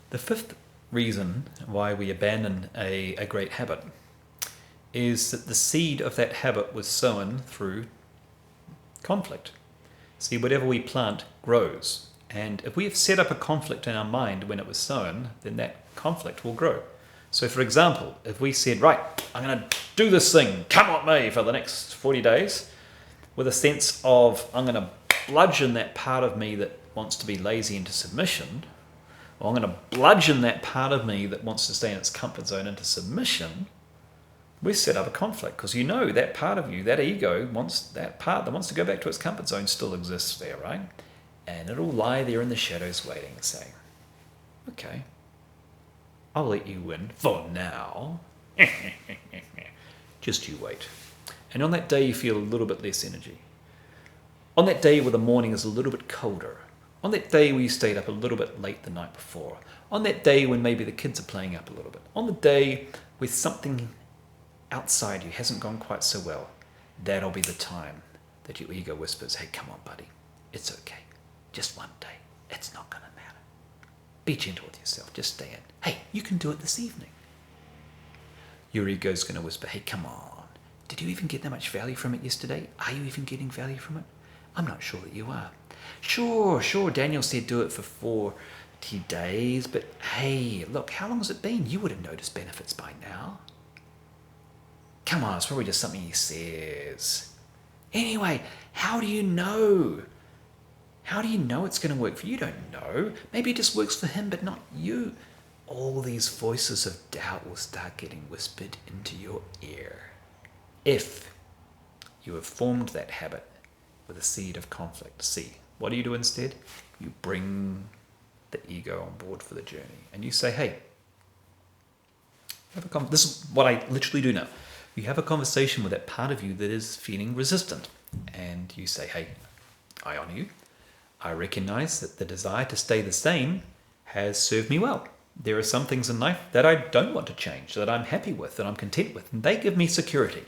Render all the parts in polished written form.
The fifth reason why we abandon a great habit is that the seed of that habit was sown through conflict. See, whatever we plant grows. And if we have set up a conflict in our mind when it was sown, then that conflict will grow. So, for example, if we said, right, I'm going to do this thing, come what may, for the next 40 days, with a sense of I'm going to bludgeon that part of me that wants to be lazy into submission, or I'm going to bludgeon that part of me that wants to stay in its comfort zone into submission, we set up a conflict, because you know that part of you, that ego, that part that wants to go back to its comfort zone still exists there, right? And it'll lie there in the shadows waiting, saying, okay, I'll let you win for now. Just you wait. And on that day you feel a little bit less energy. On that day where the morning is a little bit colder. On that day where you stayed up a little bit late the night before. On that day when maybe the kids are playing up a little bit. On the day where something outside you hasn't gone quite so well. That'll be the time that your ego whispers, hey, come on, buddy. It's okay. Just one day. It's not going to matter. Be gentle with yourself. Just stay in. Hey, you can do it this evening. Your ego's going to whisper, hey, come on. Did you even get that much value from it yesterday? Are you even getting value from it? I'm not sure that you are. Sure, Daniel said do it for 40 days, but hey, look, how long has it been? You would have noticed benefits by now. Come on, it's probably just something he says. Anyway, how do you know? How do you know it's going to work for you? You don't know. Maybe it just works for him, but not you. All these voices of doubt will start getting whispered into your ear. If you have formed that habit with a seed of conflict. See, what do you do instead? You bring the ego on board for the journey. And you say, hey, this is what I literally do now. You have a conversation with that part of you that is feeling resistant. And you say, hey, I honor you. I recognize that the desire to stay the same has served me well. There are some things in life that I don't want to change, that I'm happy with, that I'm content with, and they give me security.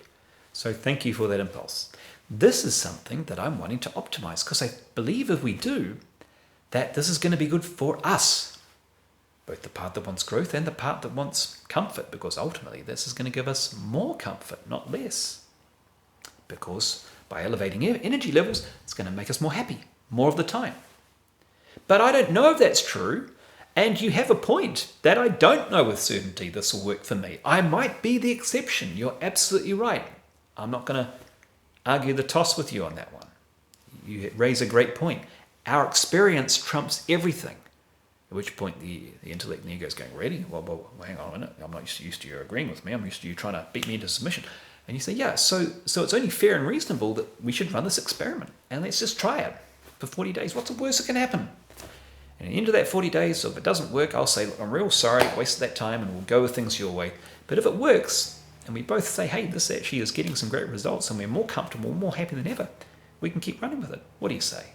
So thank you for that impulse. This is something that I'm wanting to optimize, because I believe if we do, that this is going to be good for us. Both the part that wants growth and the part that wants comfort, because ultimately this is going to give us more comfort, not less. Because by elevating energy levels, it's going to make us more happy, more of the time. But I don't know if that's true, and you have a point that I don't know with certainty this will work for me. I might be the exception. You're absolutely right. I'm not going to argue the toss with you on that one. You raise a great point. Our experience trumps everything. At which point the intellect and the ego is going, really? Well, hang on a minute. I'm not used to you agreeing with me. I'm used to you trying to beat me into submission. And you say, yeah, so it's only fair and reasonable that we should run this experiment. And let's just try it for 40 days. What's the worst that can happen? And at the end of that 40 days, so if it doesn't work, I'll say, look, I'm real sorry, I wasted that time, and we'll go with things your way. But if it works, and we both say, hey, this actually is getting some great results, and we're more comfortable, more happy than ever, we can keep running with it. What do you say?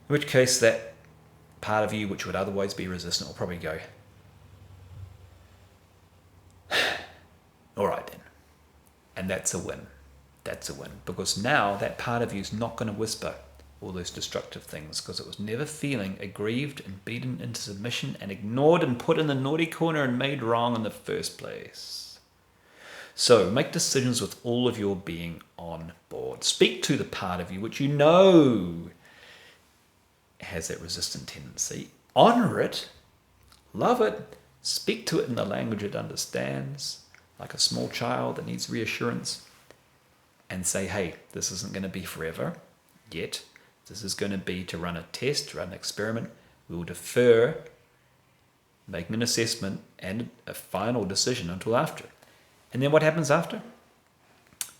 In which case, that part of you which would otherwise be resistant will probably go, all right then. And that's a win. That's a win. Because now that part of you is not going to whisper all those destructive things, because it was never feeling aggrieved and beaten into submission and ignored and put in the naughty corner and made wrong in the first place. So make decisions with all of your being on board. Speak to the part of you which you know has that resistant tendency. Honor it. Love it. Speak to it in the language it understands, like a small child that needs reassurance. And say, hey, this isn't going to be forever yet. This is going to be to run a test, run an experiment. We will defer making an assessment and a final decision until after. And then what happens after?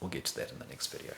We'll get to that in the next video.